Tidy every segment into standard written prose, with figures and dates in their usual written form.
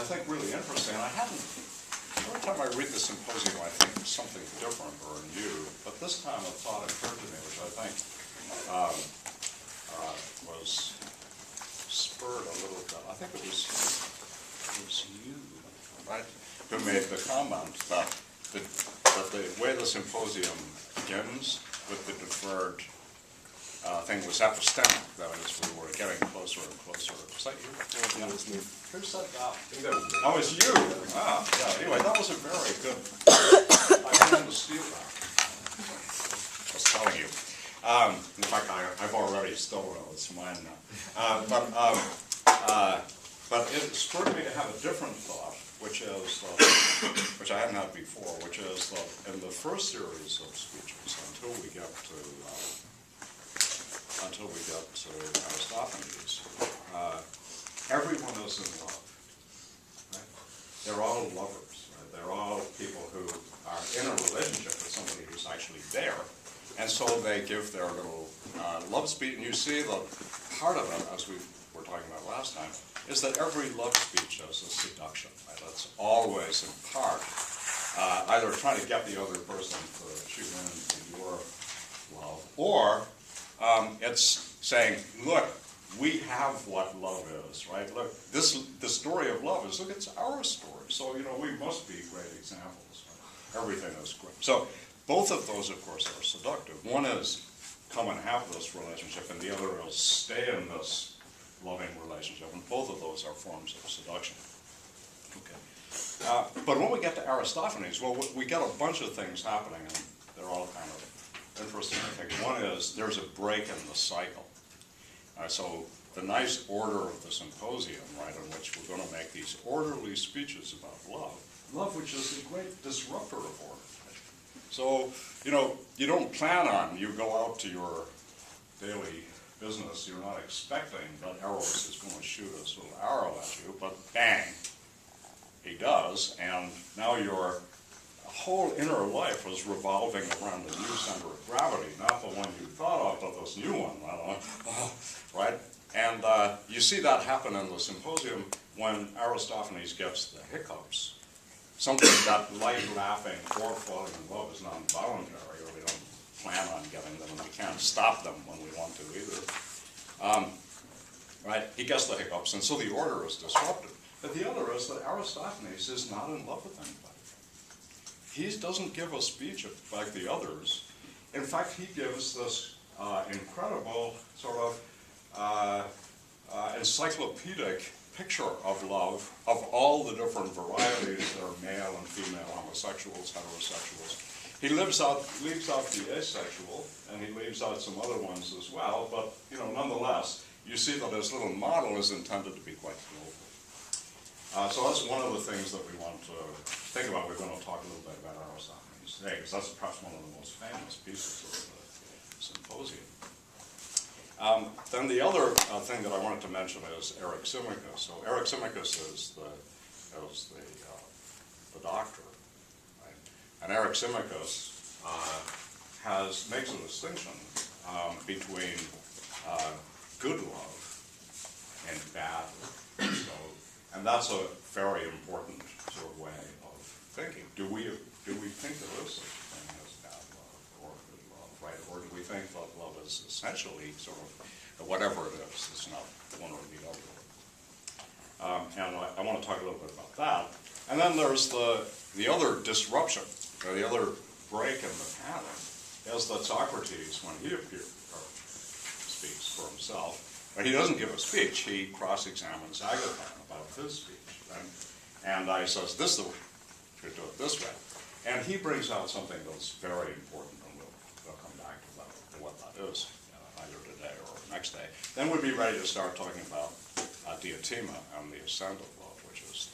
think, really interesting. And I haven't, every time I read the symposium, I think something different or new. But this time a thought occurred to me, which I think was spurred a little bit. I think it was you, right, who made the comment that the way the symposium begins with the deferred thing was epistemic. That is, we were getting closer and closer. Was that you? Yeah, it was me. Who said that? I think that was me. Oh, it's you. Ah, yeah. Anyway, that was a very good. I didn't steal that. I was telling you. In fact, I've already stolen it. It's mine now. But it spurred me to have a different thought, which is, which I hadn't had before, which is that in the first series of speeches, until we get to Aristophanes, everyone is in love. Right? They're all lovers. Right? They're all people who are in a relationship with somebody who's actually there, and so they give their little love speech. And you see that part of it, as we were talking about last time, is that every love speech is a seduction. Right? That's always in part either trying to get the other person to shoot into your love, or it's saying, look, we have what love is, right? Look, the story of love is, look, it's our story. So, we must be great examples. Right? Everything is great. So both of those, of course, are seductive. One is come and have this relationship, and the other is stay in this loving relationship. And both of those are forms of seduction. Okay. But when we get to Aristophanes, well, we get a bunch of things happening, and they're all kind of interesting, I think. One is there's a break in the cycle. So the nice order of the symposium, right, in which we're going to make these orderly speeches about love, which is a great disruptor of order. So, you don't plan on, you go out to your daily business, you're not expecting that Eros is going to shoot a little arrow at you, but bang, he does, and now your whole inner life is revolving around a new center of gravity, not the one you thought of, but this new one, right? And you see that happen in the symposium when Aristophanes gets the hiccups. Something that light laughing or falling in love is not involuntary, or we don't plan on getting them, and we can't stop them when we want to either. Right? He gets the hiccups, and so the order is disrupted. But the other is that Aristophanes is not in love with anybody. He doesn't give a speech like the others. In fact, he gives this incredible sort of encyclopedic picture of love, of all the different varieties. There are male and female homosexuals, heterosexuals. He leaves out the asexual, and he leaves out some other ones as well, but nonetheless, you see that his little model is intended to be quite global. So that's one of the things that we want to think about. We're going to talk a little bit about Aristophanes today, because that's perhaps one of the most famous pieces of the symposium. Then the other thing that I wanted to mention is Eryximachus. So Eryximachus is the doctor, right? And Eryximachus makes a distinction between good love and bad love. And that's a very important sort of way of thinking. Do we think there is such a thing as bad love or good love, right? Or do we think that love is essentially sort of whatever it is, it's not one or the other? And I want to talk a little bit about that. And then there's the other disruption, or the other break in the pattern, is that Socrates, when he speaks for himself, but he doesn't give a speech, he cross-examines Agathon about his speech. Right? And he says, this is the way, you should do it this way. And he brings out something that's very important, and we'll come back to that, what that is, either today or next day. Then we'd be ready to start talking about Diotima and the ascent of love, which is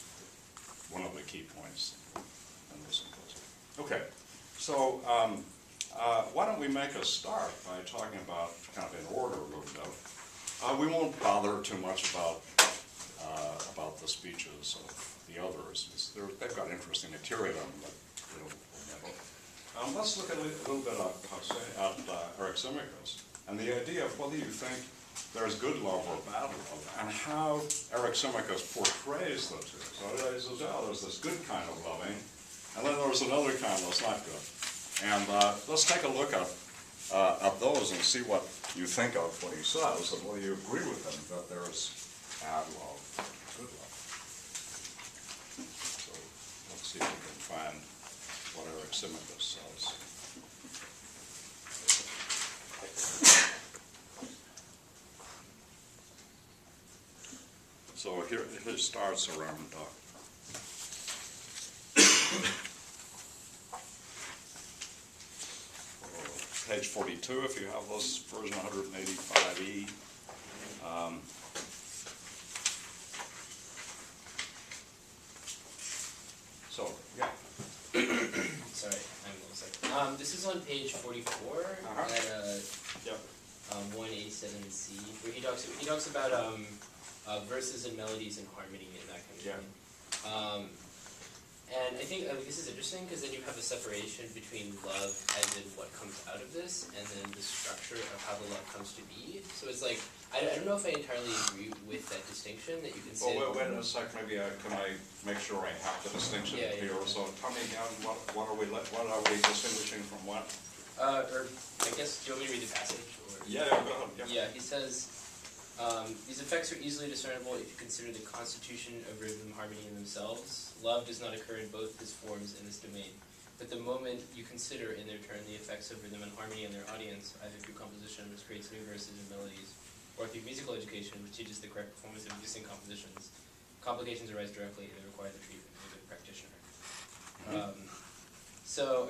one of the key points in this symposium. Okay, so why don't we make a start by talking about, kind of in order a little bit. We won't bother too much about the speeches of the others. They've got interesting material on them, but let's look at a little bit at Eryximachus and the idea of whether you think there's good love or bad love, and how Eric Simicus portrays the two. So he says, oh, there's this good kind of loving, and then there's another kind that's not good. And let's take a look at those and see what you think of what he says, and whether you agree with him that there's bad love, good love. So let's see if we can find what Eric Simicus says. So here it starts around page 42, if you have this version 185E. So, yeah. Sorry, I'm a second. This is on page 44 at Yep. 187C, where he talks about verses and melodies and harmony and that kind of thing. And I think this is interesting because then you have a separation between love as in what comes out of this, and then the structure of how the love comes to be. So it's like, I don't know if I entirely agree with that distinction that you can say. Well, wait a sec, maybe can I make sure I have the distinction here? So tell me again, what are we distinguishing from what? Or I guess, do you want me to read the passage? Or? Yeah, go ahead. Yeah, he says, these effects are easily discernible if you consider the constitution of rhythm harmony in themselves. Love does not occur in both its forms in this domain. But the moment you consider in their turn the effects of rhythm and harmony in their audience, either through composition, which creates new verses and melodies, or through musical education, which teaches the correct performance of existing compositions, complications arise directly and they require the treatment of a practitioner.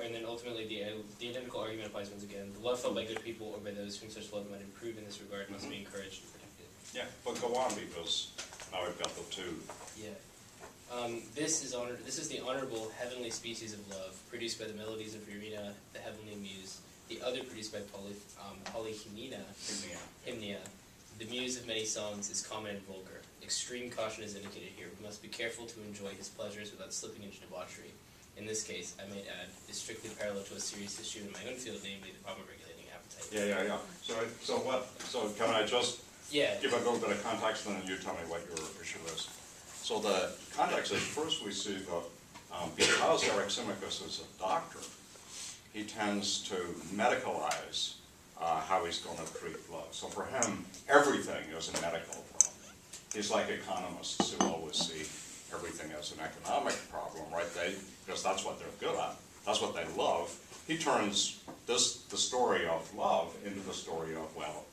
And then ultimately the identical argument applies once again. The love felt by good people or by those whom such love might improve in this regard must be encouraged and protected. Yeah, but go on, because now we've got the two. Yeah. This is the honorable heavenly species of love, produced by the melodies of Irina, the heavenly muse. The other produced by Polyhymnia, Hymnia. The muse of many songs is common and vulgar. Extreme caution is indicated here. We must be careful to enjoy his pleasures without slipping into debauchery. In this case, I might add, is strictly parallel to a serious issue in my own field, namely the problem of regulating appetite. Yeah. So can I just give a little bit of context, and then you tell me what your issue is. So the context is, first we see that because Eric Simicus is a doctor, he tends to medicalize how he's going to treat love. So for him, everything is a medical problem. He's like economists who always see everything as an economic problem, right? Because that's what they're good at. That's what they love. He turns the story of love into the story of, well,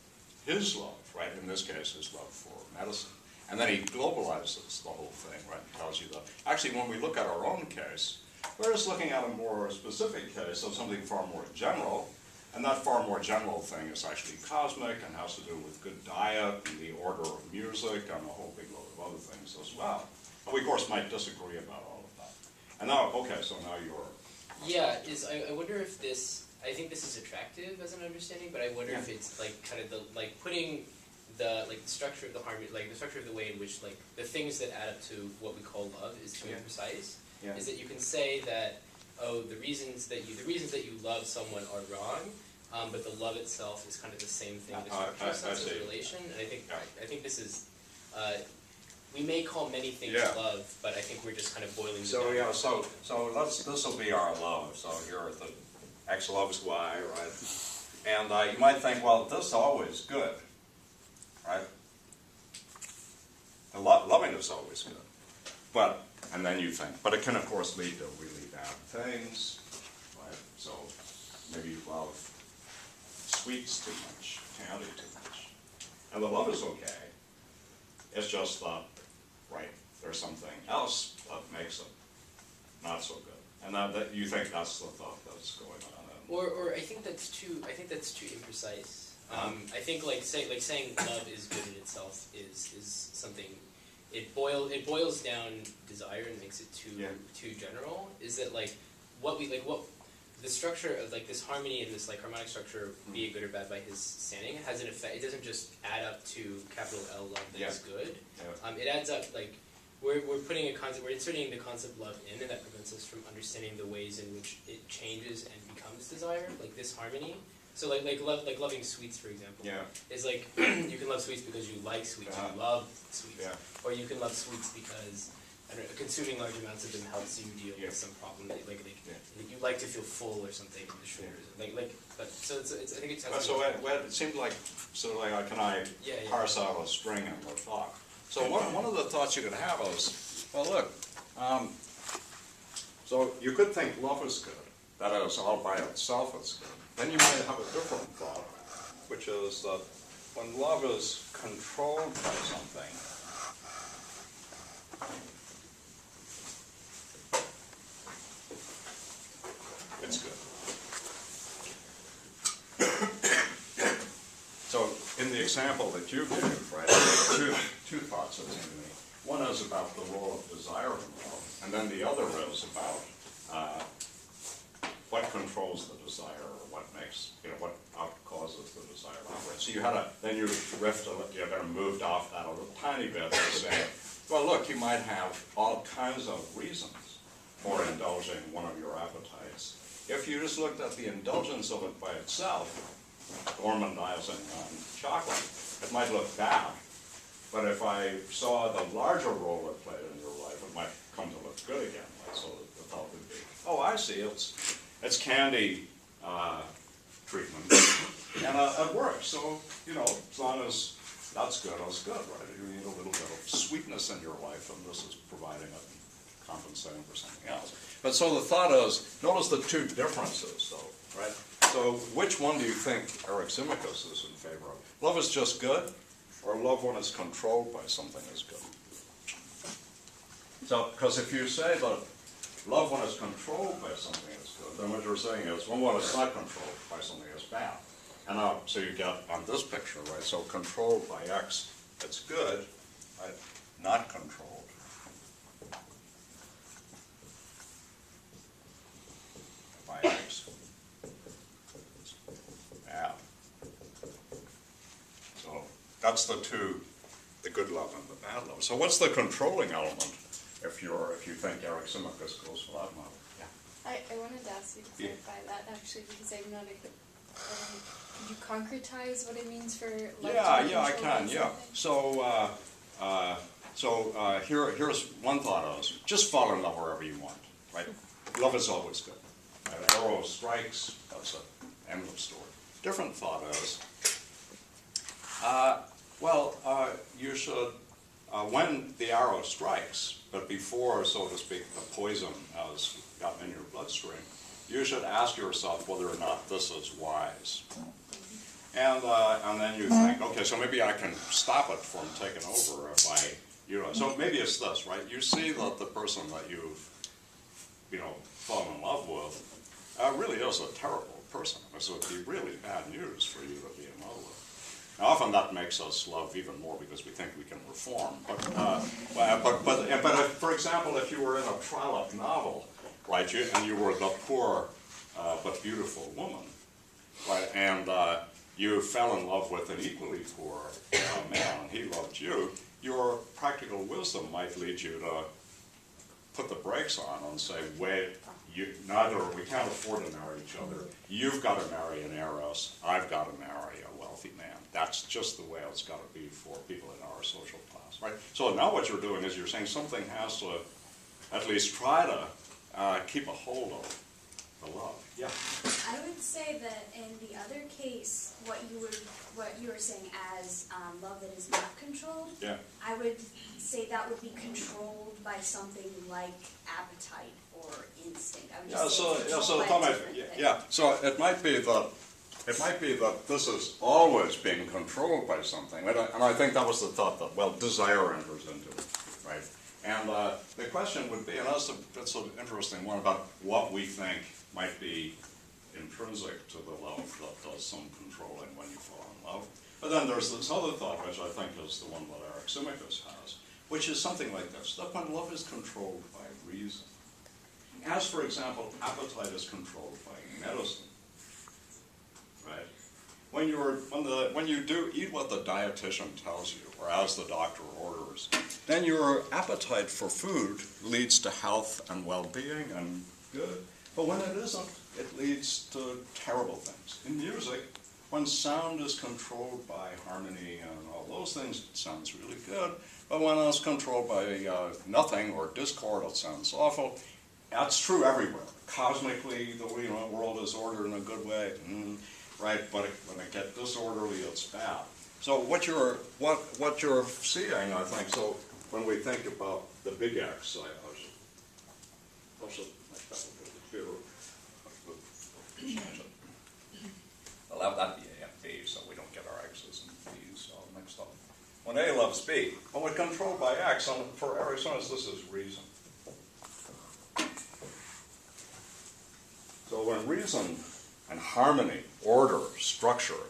his love, right? In this case, his love for medicine. And then he globalizes the whole thing, right? He tells you that. Actually, when we look at our own case, we're just looking at a more specific case of something far more general. And that far more general thing is actually cosmic and has to do with good diet and the order of music and a whole big load of other things as well. And we, of course, might disagree about all of that. And now, okay, so now you're... Yeah, I wonder if this... I think this is attractive as an understanding, but I wonder if it's like kind of putting the structure of the harmony, like the structure of the way in which like the things that add up to what we call love is too imprecise. Yeah. Is that you can say that the reasons that you love someone are wrong, but the love itself is kind of the same thing. The sense of relation, and I think this is. We may call many things love, but I think we're just kind of boiling it down. So this will be our love. So here are the X loves Y, right? And you might think, well, this is always good, right? The loving is always good. And then you think, but it can of course lead to really bad things, right? So maybe you love sweets too much, candy too much. And the love is okay. It's just that, right, there's something else that makes it not so good. And that you think that's the thought that's going on. Or I think that's too imprecise. I think saying love is good in itself is something. It boils down desire and makes it too general. Is that what the structure of this harmony and this harmonic structure, be it good or bad by his standing, has an effect. It doesn't just add up to capital L love that is good. It adds up we're putting we're inserting the concept love in, and that prevents us from understanding the ways in which it changes and becomes desire, like this harmony. So like loving sweets, for example. Yeah. Is like you can love sweets because you like sweets, you love sweets, Yeah. or you can love sweets because I don't know, consuming large amounts of them helps you deal with some problem. Like you like to feel full or something in the shoulders. But so it's I think it has. So it seemed like can I parse out a string in the thought? So one of the thoughts you could have is, well, look. So you could think love is good. That is, all by itself it's good. Then you might have a different thought, which is that when love is controlled by something, it's good. So in the example that you gave, right, two thoughts that seem to me. One is about the role of desire in love, and then the other is about what controls the desire, or what makes, what causes the desire to operate. So then you kind of moved off that a little tiny bit to say, well, look, you might have all kinds of reasons for indulging one of your appetites. If you just looked at the indulgence of it by itself, gormandizing on chocolate, it might look bad. But if I saw the larger role it played in your life, it might come to look good again. Right? So the thought would be, oh, I see, it's candy treatment, and it works. So, as long as that's good, right? You need a little bit of sweetness in your life, and this is providing it, compensating for something else. But so the thought is, notice the two differences, though, right? So which one do you think Eryximachus is in favor of? Love is just good, or love when it's controlled by something is good? So, because if you say that love when it's controlled by something is good, then what you're saying is, when it's not controlled by something is bad. And so you get on this picture, right, so controlled by X, it's good, right, not controlled by X, it's bad. So that's the good love and the bad love. So what's the controlling element if you think Eryximachus goes for that model? Yeah. I wanted to ask you to clarify that actually, because I'm not could you concretize what it means for love to be I controlled can, by yeah. So here's one thought is, just fall in love wherever you want, right? Love is always good. An arrow strikes, that's an end of story. Different thought is, you should, when the arrow strikes, but before, so to speak, the poison has gotten in your bloodstream, you should ask yourself whether or not this is wise. And then you think, okay, so maybe I can stop it from taking over if I, so maybe it's this, right? You see that the person that you've, fallen in love with really is a terrible person. So it'd be really bad news for you to be in love with. Now, often that makes us love even more because we think we can reform. But if, for example, if you were in a Trollope novel, right, and you were the poor but beautiful woman, right, and you fell in love with an equally poor man, and he loved you, your practical wisdom might lead you to put the brakes on and say, wait, we can't afford to marry each other. You've got to marry an heiress. I've got to marry a wealthy man. That's just the way it's got to be for people in our social class, right? So now what you're doing is you're saying something has to at least try to keep a hold of the love. Yeah. I would say that in the other case, what you were saying as love that is not controlled, Yeah. I would say that would be controlled by something like appetite or instinct. I would just say it's controlled by a different thing. So it might be that this is always being controlled by something, and I think that was the thought that desire enters into it, right? And the question would be, and that's an interesting one about what we think might be intrinsic to the love that does some controlling when you fall in love. But then there's this other thought, which I think is the one that Eryximachus has, which is something like this, that when love is controlled by reason, as, for example, appetite is controlled by medicine, right? When you do eat what the dietitian tells you, or as the doctor orders, then your appetite for food leads to health and well-being and good. But when it isn't, it leads to terrible things. In music, when sound is controlled by harmony and all those things, it sounds really good. But when it's controlled by nothing or discord, it sounds awful. That's true everywhere. Cosmically, the world is ordered in a good way, right? But when it gets disorderly, it's bad. So what you're seeing, I think, so when we think about the big X, I should make that a bit clearer. I'll have that be A and B, so we don't get our X's and B's all mixed up. When A loves B, when we're controlled by X, and for Ericksonians, this is reason. So when reason and harmony, order, structure,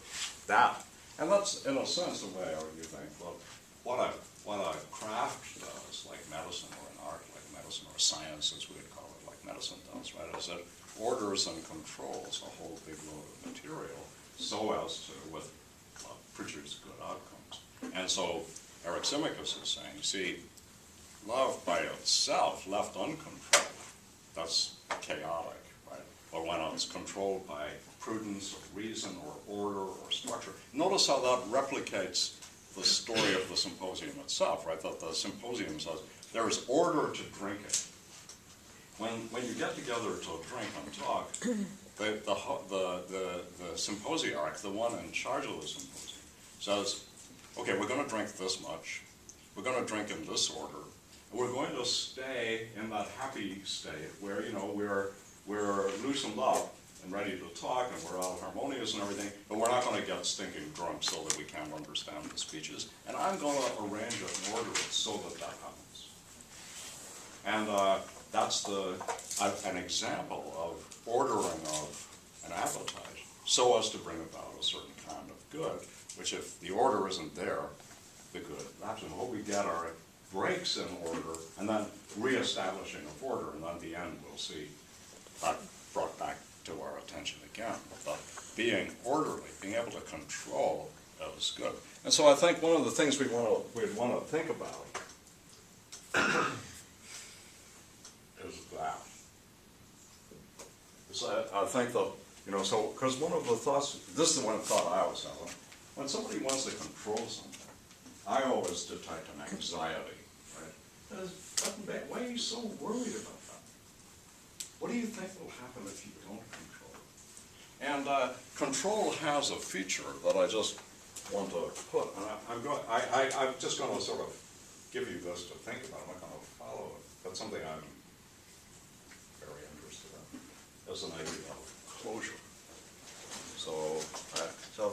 that, and that's in a sense the way you think, well, what a craft does, like medicine or an art, like medicine or science as we'd call it, like medicine does, right, is it orders and controls a whole big load of material so as to produce good outcomes. And so Eryximachus is saying, see, love by itself, left uncontrolled, that's chaotic, right? But when it's controlled by prudence or reason or order or structure, notice how that replicates the story of the symposium itself, right? That the symposium says there is order to drinking. When you get together to drink and talk, the symposiarch, the one in charge of the symposium, says, okay, we're going to drink this much, we're going to drink in this order, and we're going to stay in that happy state where, we're loosened up and ready to talk, and we're all harmonious and everything, but we're not going to get stinking drunk so that we can't understand the speeches, and I'm going to arrange it and order it so that happens. And that's an example of ordering of an appetite so as to bring about a certain kind of good, which if the order isn't there, the good lapses. What we get are breaks in order and then reestablishing of order, and then at the end we'll see that brought back to our attention again. But being orderly, being able to control, that is good. And so I think one of the things we'd want to think about is that. So I think that, so, because one of the thoughts, this is the one thought I always have, when somebody wants to control something, I always detect an anxiety, right? Why are you so worried about that? What do you think will happen if you don't control it? And control has a feature that I just want to put, and I'm just going to sort of give you this to think about. I'm not going to follow it. That's something I'm very interested in. As an idea of closure. So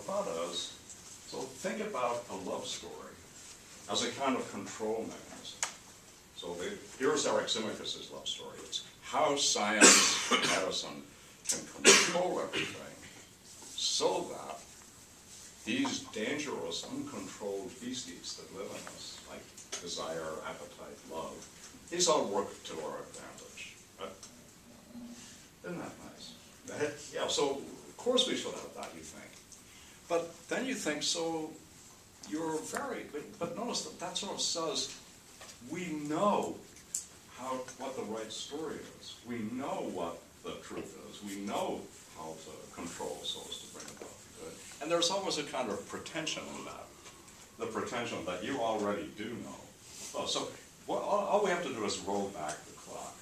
thought is, so think about a love story as a kind of control mechanism. So here's Eryximachus' love story. It's how science and medicine can control everything so that these dangerous, uncontrolled beasties that live in us, like desire, appetite, love, these all work to our advantage. Right? Isn't that nice? Yeah, so of course we should have that, you think. But then you think, so you're but notice that sort of says, we know what the right story is. We know what the truth is. We know how to control so as to bring about the good. And there's always a kind of pretension in that. The pretension that you already do know. So all we have to do is roll back the clock.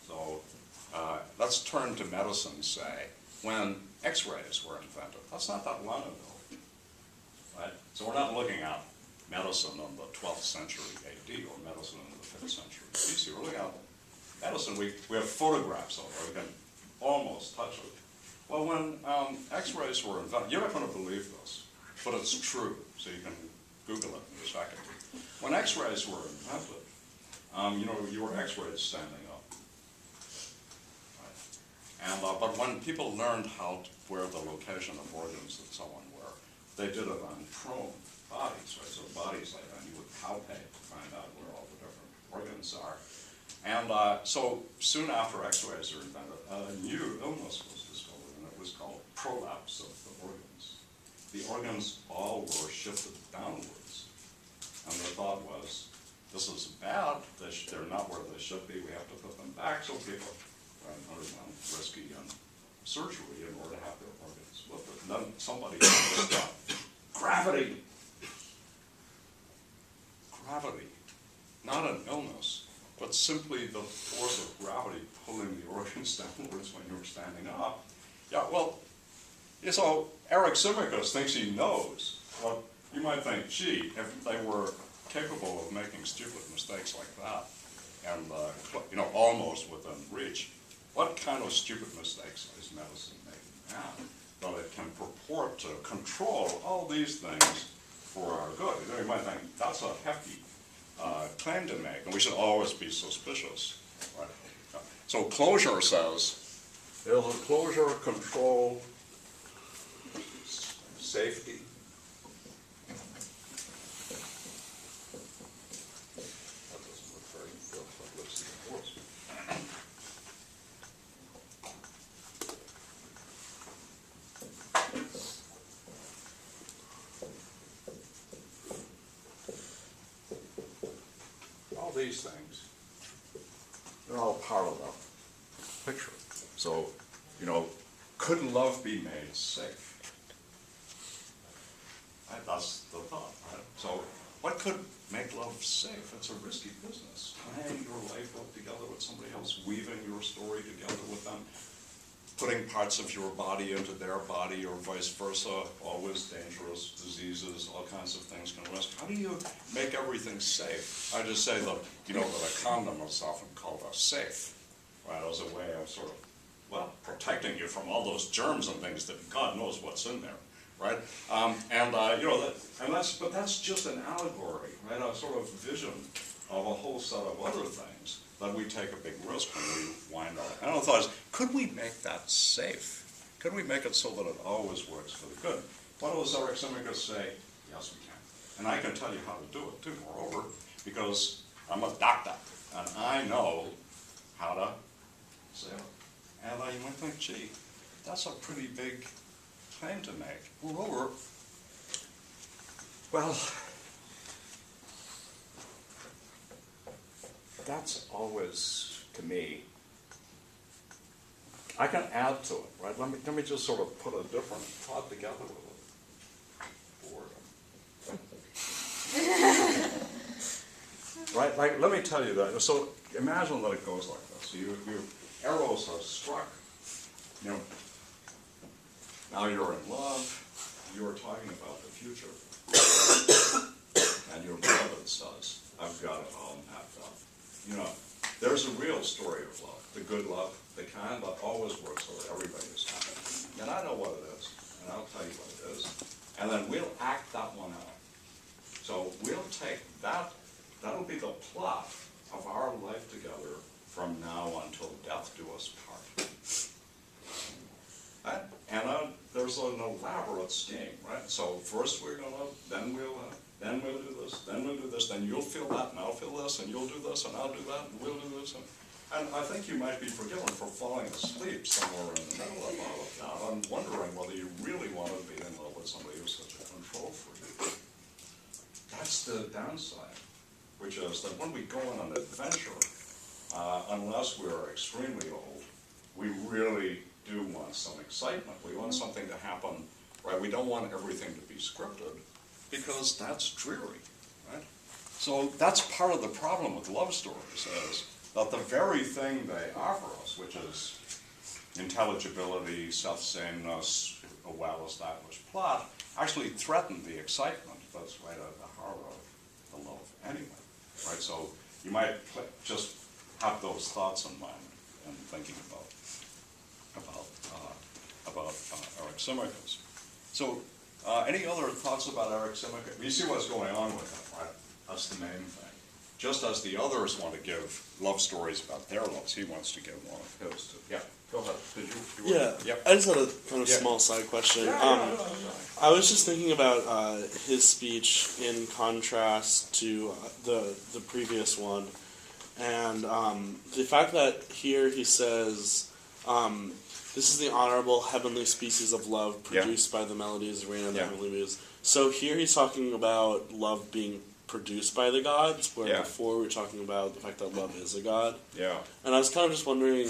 So let's turn to medicine, say, when X-rays were invented. That's not that long ago, right? So we're not looking at medicine in the 12th century AD or medicine in the 5th century BC. We're looking at medicine. We have photographs of it. We can almost touch it. Well, when X-rays were invented, you're not going to believe this, but it's true. So you can Google it in a second. When X-rays were invented, you were X-rays standing up. And, but when people learned where the location of organs that someone were, they did it on prone bodies, right? So bodies like that, you would palpate to find out where all the different organs are. And so soon after X-rays were invented, a new illness was discovered, and it was called prolapse of the organs. The organs all were shifted downwards. And the thought was, this is bad, they're not where they should be, we have to put them back, so people underwent risky and surgery in order to have their organs with it. And then somebody said, gravity. Gravity. Not an illness, but simply the force of gravity pulling the organs downwards when you're standing up. Yeah, well, so Eric Simicus thinks he knows. Well, you might think, gee, if they were capable of making stupid mistakes like that, and almost within reach, what kind of stupid mistakes is medicine making now? Well, it can purport to control all these things for our good. You might think that's a hefty claim to make, and we should always be suspicious. Right? So Closure says, there's a Closure control safety. That doesn't look very good, but let's see the words. All these things, they're all part of the picture. So, could love be made safe? Right, that's the thought, right? So, what could make love safe? It's a risky business. Tying your life up together with somebody else, weaving your story together with them, putting parts of your body into their body, or vice versa, always dangerous diseases, all kinds of things can risk. How do you make everything safe? I just say that, that a condom is often called a safe, right, as a way of sort of, protecting you from all those germs and things that God knows what's in there, right? But that's just an allegory, right? A sort of vision of a whole set of other things that we take a big risk when we wind up. And I thought, could we make that safe? Could we make it so that it always works for the good? What does Eric Simicus say? Yes, we can. And I can tell you how to do it too, moreover, because I'm a doctor, and I know how to say it. And you might think, gee, that's a pretty big claim to make. Moreover, that's always, to me, I can add to it, right? Let me just sort of put a different thought together with it. Boredom. Right? Like, let me tell you that. So imagine that it goes like this. You arrows have struck. Now you're in love. You're talking about the future. And your beloved says, I've got it all mapped up. There's a real story of love. The good love, the kind that always works so that everybody is happy. And I know what it is, and I'll tell you what it is. And then we'll act that one out. So we'll take that, that'll be the plot of our life together from now until death do us part. And there's an elaborate scheme, right? So first we're gonna, then we'll do this, then we'll do this, then you'll feel that, and I'll feel this, and you'll do this, and I'll do that, and we'll do this. And I think you might be forgiven for falling asleep somewhere in the middle of all of that. I'm wondering whether you really want to be in love with somebody who's such a control freak. That's the downside, which is that when we go on an adventure, unless we're extremely old, we really do want some excitement. We want something to happen, right? We don't want everything to be scripted, because that's dreary, right? So that's part of the problem with love stories, is that the very thing they offer us, which is intelligibility, self-sameness, a well-established plot, actually threaten the excitement that's right at the heart of the love anyway, right? So you might just have those thoughts in mind in thinking about Eric Simicus. So any other thoughts about Eric Simicus? You see what's going on with him, right? That's the main thing. Just as the others want to give love stories about their loves, he wants to give one of his too. Yeah, go ahead. Yep. I just had a kind of small side question. I was just thinking about his speech in contrast to the previous one, and the fact that here he says, this is the honorable heavenly species of love produced by the melodies of rain and the heavenly muse. So here he's talking about love being produced by the gods, where before we were talking about the fact that love is a god. Yeah. And I was kind of just wondering,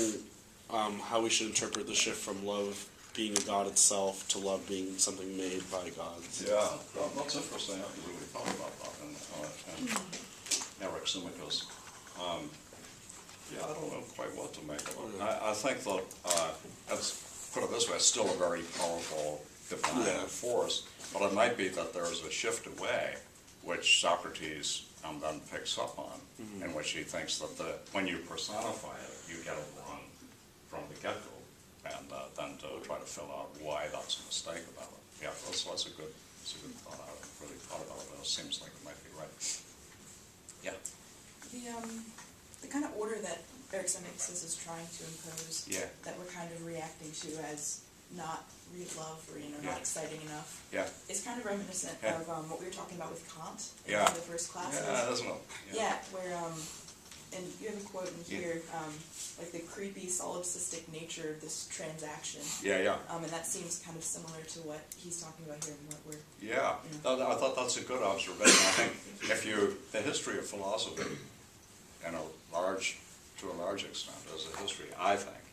how we should interpret the shift from love being a god itself to love being something made by gods. Yeah, that's interesting. I haven't really thought about that. And Eric Simicus. Yeah, I don't know quite what to make of it. I think that, let's put it this way, it's still a very powerful defining force, but it might be that there's a shift away, which Socrates then picks up on, in which he thinks that when you personify it, you get it wrong from the get-go, and then to try to fill out why that's a mistake about it. Yeah, that's a good thought. I haven't really thought about it, but it seems like it might be right. Yeah. The kind of order that Eric Simicus is trying to impose, that we're kind of reacting to as not real love or not exciting enough, is kind of reminiscent of what we were talking about with Kant in one of the first classes. Yeah, that's well. Where and you have a quote in here, like the creepy solipsistic nature of this transaction. And that seems kind of similar to what he's talking about here and what we're. I thought that's a good observation. I think the history of philosophy, to a large extent, is a history, I think,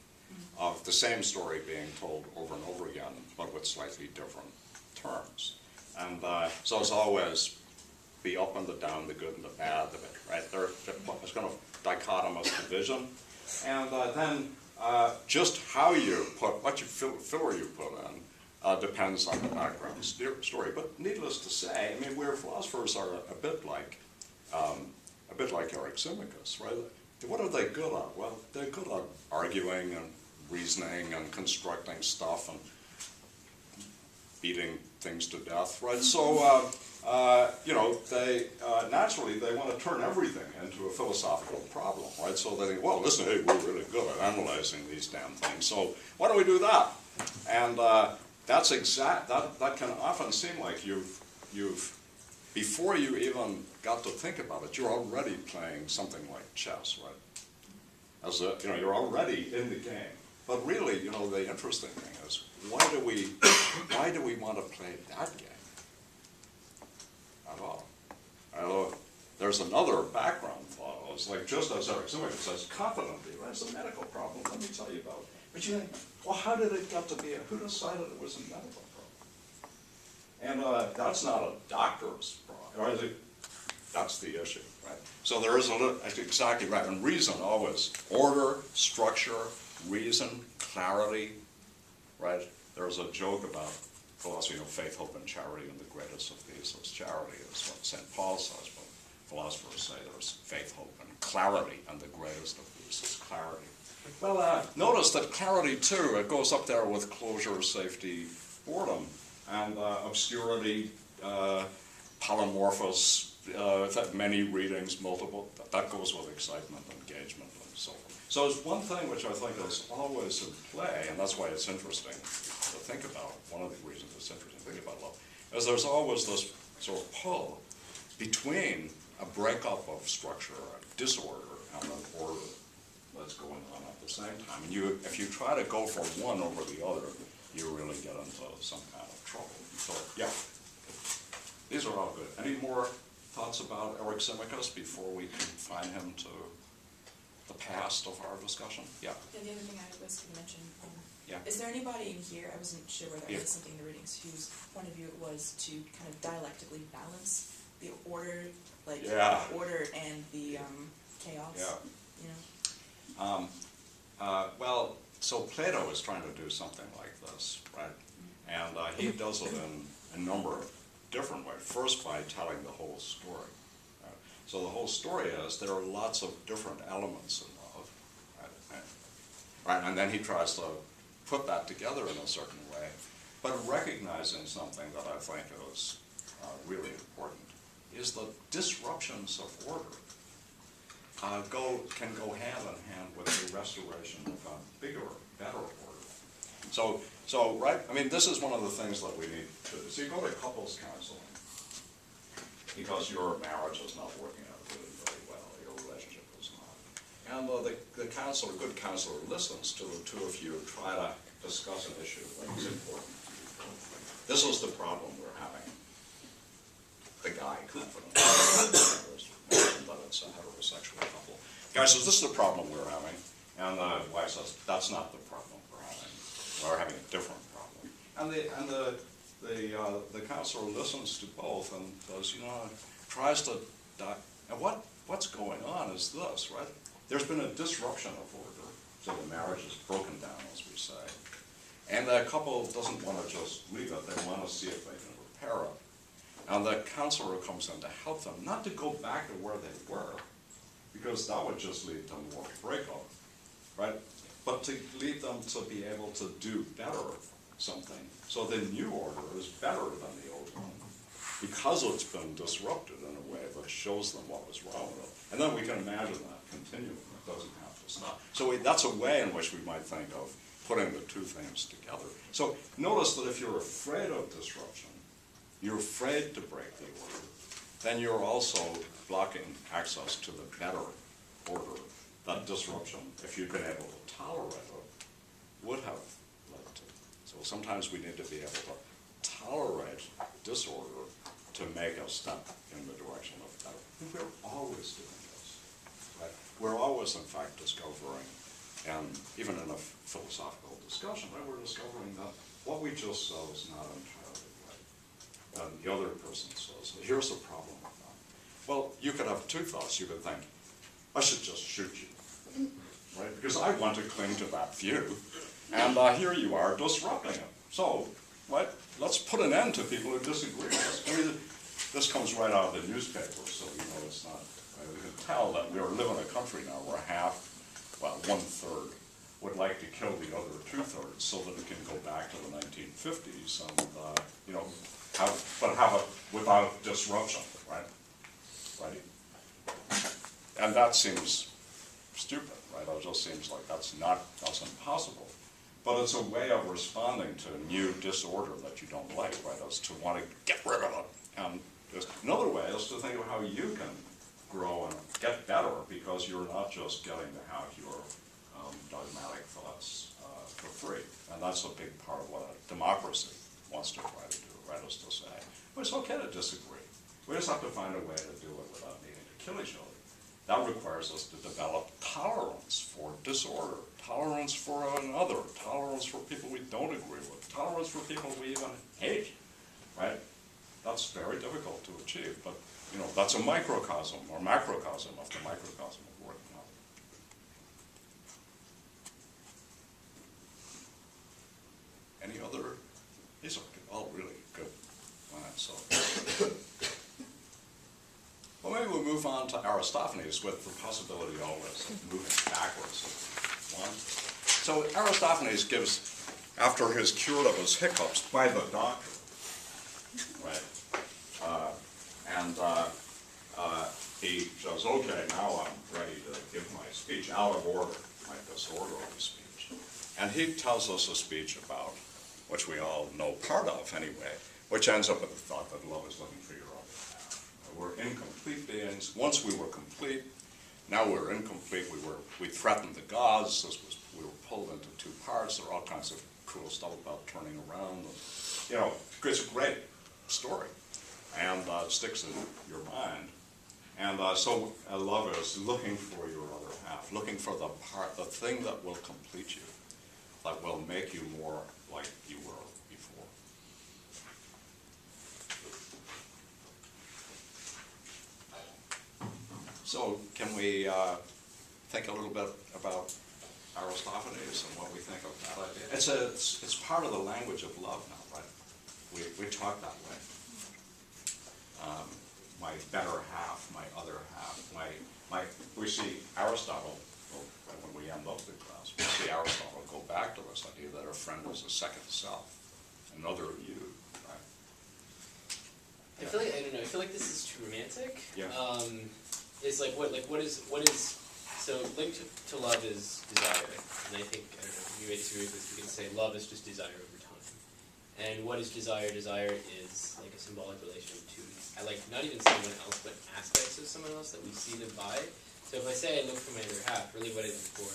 of the same story being told over and over again, but with slightly different terms. And so it's always the up and the down, the good and the bad of it, right? There's kind of dichotomous division. And then just how you put, what filler you put in, depends on the background story. But needless to say, I mean, where philosophers are a bit like Eric Simicus, right? What are they good at? Well, they're good at arguing and reasoning and constructing stuff and beating things to death, right? So, they naturally they want to turn everything into a philosophical problem, right? So they think, well, listen, hey, we're really good at analyzing these damn things, so why don't we do that? And that can often seem like you've before you even got to think about it, you're already playing something like chess, right? You're already in the game. But really, the interesting thing is, why do we want to play that game at all? There's another background thought. It's like, just as Eric Simicus says, confidently, right? It's a medical problem, let me tell you about it. But you think, well, how did it get to be who decided it was a medical problem? And that's not a doctor's problem, right? That's the issue, right? So there is that's exactly right. And reason always, order, structure, reason, clarity, right? There's a joke about philosophy, faith, hope, and charity, and the greatest of these is charity, is what St. Paul says, but philosophers say there's faith, hope, and clarity, and the greatest of these is clarity. Well, notice that clarity, too, it goes up there with closure, safety, boredom, and obscurity, polymorphous, many readings, multiple, that goes with excitement, engagement, and so forth. So it's one thing which I think is always in play, and that's why it's interesting to think about, one of the reasons it's interesting to think about love, is there's always this sort of pull between a breakup of structure, a disorder, and an order that's going on at the same time. And if you try to go for one over the other, you really get into some kind of trouble. So, yeah, these are all good. Any more thoughts about Eric Simicus before we confine him to the past of our discussion? Yeah. The other thing I was going to mention, is there anybody in here, I wasn't sure whether I missed something in the readings, whose point of view it was to kind of dialectically balance the order, order and the chaos? Well, so Plato is trying to do something like this, right? And he does it in a number of different ways. First, by telling the whole story. So the whole story is there are lots of different elements in love, right? And then he tries to put that together in a certain way, but recognizing something that I think is really important is the disruptions of order can go hand in hand with the restoration of a bigger, better order. So right, I mean, this is one of the things that we need to do. So you go to couples counseling because your marriage is not working out really very well, your relationship is not. And the counselor, a good counselor, listens to the two of you try to discuss an issue that is important to you. This is the problem we're having. The guy confidently mentioned that it's a heterosexual couple. Guys, so this is the problem we're having. And the wife says, that's not the problem we're having. We're having a different problem. And the counselor listens to both and goes, tries to, and what's going on is this, right? There's been a disruption of order, so the marriage is broken down, as we say. And the couple doesn't want to just leave it, they want to see if they can repair it. And the counselor comes in to help them, not to go back to where they were, because that would just lead to more breakup, right? But to lead them to be able to do better something. So the new order is better than the old one, because it's been disrupted in a way that shows them what was wrong with it. And then we can imagine that continuing, it doesn't have to stop. So that's a way in which we might think of putting the two things together. So notice that if you're afraid of disruption, you're afraid to break the order, then you're also blocking access to the better order. That disruption, if you'd been able to tolerate it, would have led to. So sometimes we need to be able to tolerate disorder to make a step in the direction of better. And we're always doing this, right? We're always, in fact, discovering, and even in a philosophical discussion, right, we're discovering that what we just saw is not entirely right. And the other person says, here's the problem with that. Well, you could have two thoughts. You could think, I should just shoot you, right? Because I want to cling to that view, and here you are disrupting it. So, right, let's put an end to people who disagree with us. I mean, this comes right out of the newspaper, so it's not, right? We can tell that we live in a country now where one-third would like to kill the other two-thirds so that it can go back to the 1950s and, have it without disruption, right? And that seems stupid, right? It just seems like that's impossible. But it's a way of responding to a new disorder that you don't like, right? It's to want to get rid of it. And another way is to think of how you can grow and get better, because you're not just getting to have your dogmatic thoughts for free. And that's a big part of what a democracy wants to try to do, right? Is to say, well, it's okay to disagree. We just have to find a way to do it without needing to kill each other. That requires us to develop tolerance for disorder, tolerance for another, tolerance for people we don't agree with, tolerance for people we even hate, right? That's very difficult to achieve, but that's a microcosm or macrocosm of the microcosm of working out. Any other? These are all really good. So. Well, maybe we'll move on to Aristophanes with the possibility always of moving backwards. So Aristophanes gives, after his cure of his hiccups by the doctor, right? He says, okay, now I'm ready to give my speech out of order, my disorderly speech. And he tells us a speech about, which we all know part of anyway, which ends up with the thought that love is looking for your other half. We're incomplete beings. Once we were complete, now we're incomplete. We threatened the gods. We were pulled into two parts. There are all kinds of cool stuff about turning around. It's a great story, and it sticks in your mind. And so love is looking for your other half, looking for the thing that will complete you, that will make you more like you were before. So can we think a little bit about Aristophanes and what we think of that idea? It's part of the language of love now, right? We talk that way. My better half, my other half, we see Aristotle, when we end up the class, we see Aristotle go back to this idea that a friend is a second self, another you, right? I feel like, I don't know, I feel like this is too romantic. Yeah. It's what is, so linked to love is desire, and I think, I don't know, you may disagree with this, we can say love is just desire over time. And what is desire? Desire is like a symbolic relation to, not even someone else, but aspects of someone else that we see them by. So if I say I look for my other half, really what I look for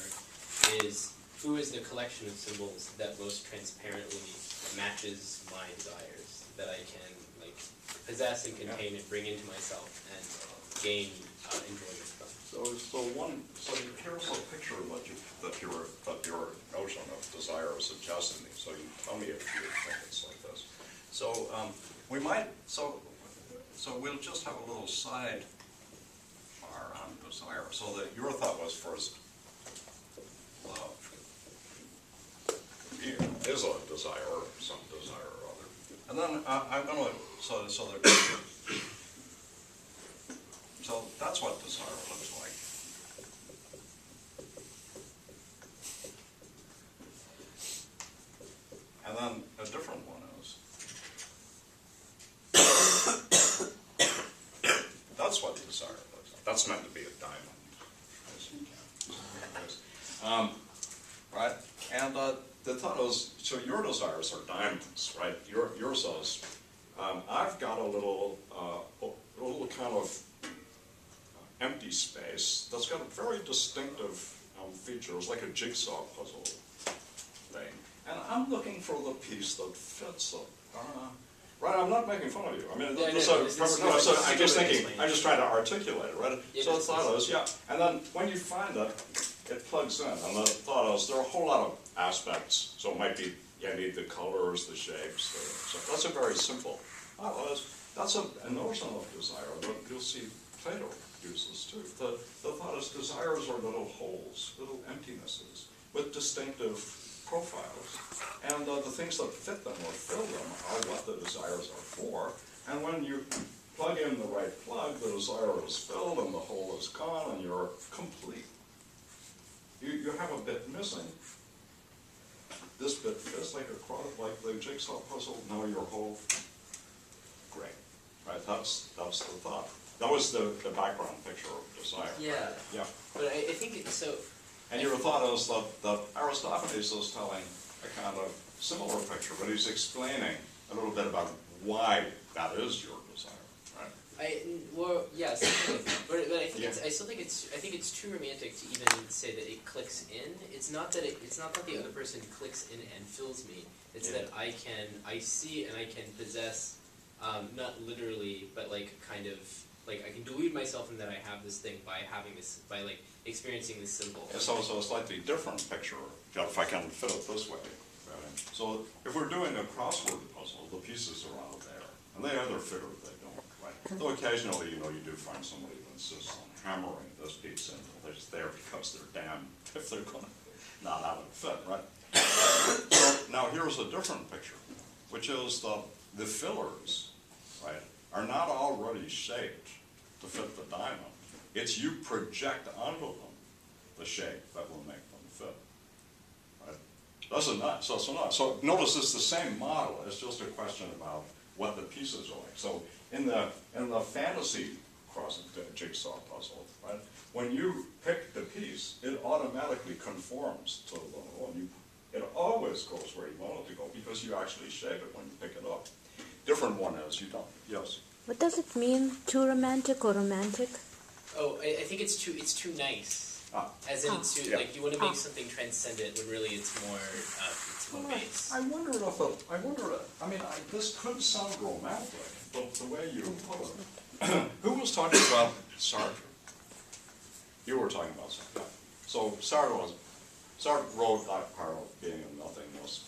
is who is the collection of symbols that most transparently matches my desires, that I can possess and contain and bring into myself and gain enjoyment from. So here's a picture that me if you think it's like this. So we might, so we'll just have a little side bar on desire. So that your thought was first, love is a desire, some desire or other. And then I'm going to, so that's what desire looks like. And then a different one is, that's what desire looks like. That's meant to be a diamond, as you can. Right? And the thought is, so your desires are diamonds, right? Yours is, I've got a little kind of empty space that's got very distinctive features, like a jigsaw puzzle thing. And I'm looking for the piece that fits it. Right, I'm not making fun of you. I mean, I'm just thinking, I'm just trying to articulate it, right? Yeah, so the thought is, yeah. And then when you find it, it plugs in. And the thought is, there are a whole lot of aspects. So it might be, you need the colors, the shapes. So that's a very simple. That's a notion of desire that you'll see Plato uses too. The thought is desires are little holes, little emptinesses with distinctive profiles, and the things that fit them or fill them are what the desires are for. And when you plug in the right plug, the desire is filled and the hole is gone, and you're complete. You have a bit missing. This bit fits like the jigsaw puzzle. Now you're whole. Great, right? That's the thought. That was the background picture of desire. Yeah. Right? Yeah. But I think it's so. And your thought is that Aristophanes is telling a kind of similar picture, but he's explaining a little bit about why that is your desire, right? Yes, but I think I think it's too romantic to even say that it clicks in. It's not that the other person clicks in and fills me. It's that I see and I can possess, not literally, but like kind of. Like I can delude myself in that I have this thing by having this, by like experiencing this symbol. Yeah, so a slightly different picture, if I can fit it this way. Right? So if we're doing a crossword puzzle, the pieces are out there, and they either fit or they don't. Right? Though occasionally, you do find somebody who insists on hammering this piece in. They're just there because they're damned if they're going to not have it fit. Right? So now here's a different picture, which is the fillers, right, are not already shaped to fit the diamond. It's you project onto them the shape that will make them fit. Right? That's a nut. So notice it's the same model. It's just a question about what the pieces are like. So in the fantasy jigsaw puzzle, right? When you pick the piece, it automatically conforms to the whole. It always goes where you want it to go because you actually shape it when you pick it up. Different one is you don't. Yes. What does it mean? Too romantic or romantic? Oh, I think it's too nice. As in it's too like you want to make something transcendent when really it's more base. I wonder this could sound romantic, but the way you put it. Who was talking about Sartre? You were talking about Sartre. So Sartre wrote that part of Being and Nothingness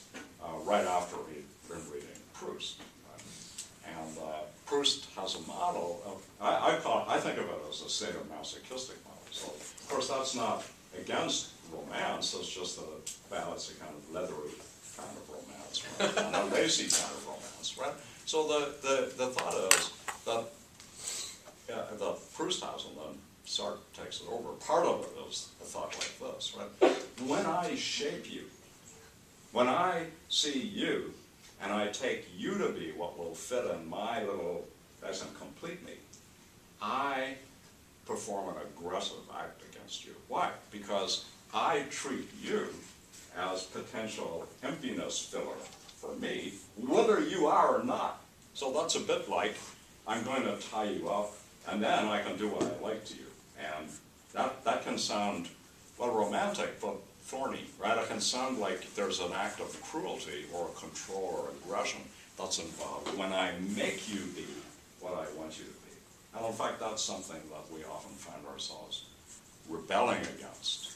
right after he'd been reading Proust. And Proust has a model of, I think of it as a sadomasochistic model. So, of course, that's not against romance, it's just it's a kind of leathery kind of romance, right? And a lazy kind of romance, right? So the thought is that the Proust has, and then Sartre takes it over. Part of it is a thought like this, right? When I shape you, when I see you, and I take you to be what will fit in my little, doesn't complete me, I perform an aggressive act against you. Why? Because I treat you as potential emptiness filler for me, whether you are or not. So that's a bit like, I'm going to tie you up, and then I can do what I like to you. And that can sound, well, romantic, but thorny, right? It can sound like there's an act of cruelty or control or aggression that's involved when I make you be what I want you to be. And in fact, that's something that we often find ourselves rebelling against.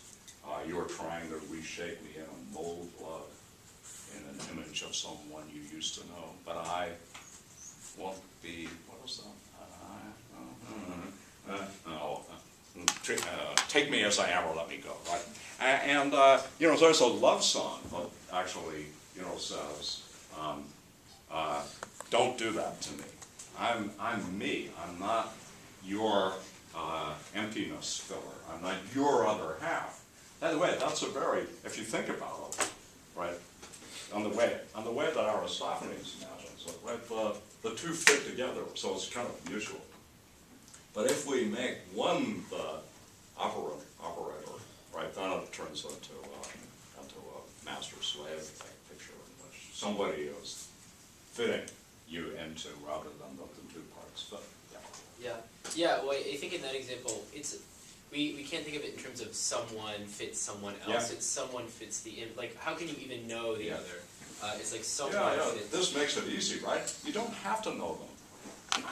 You're trying to reshape me in a mold blood, in an image image of someone you used to know, but I won't be, what is that? Take me as I am or let me go, right? And you know, there's a love song that actually, you know, says, don't do that to me. I'm me. I'm not your emptiness filler. I'm not your other half. By the way, that's a very, if you think about it, right, on the way that Aristophanes imagines it, right, the two fit together, so it's kind of mutual. But if we make one the operator, right, then it turns into a master-slave picture in which somebody is fitting you into rather than the two parts. But yeah. Well, I think in that example, it's we can't think of it in terms of someone fits someone else. Yeah. It's someone fits like how can you even know the other? It's like someone fits. This makes it easy, right? You don't have to know them.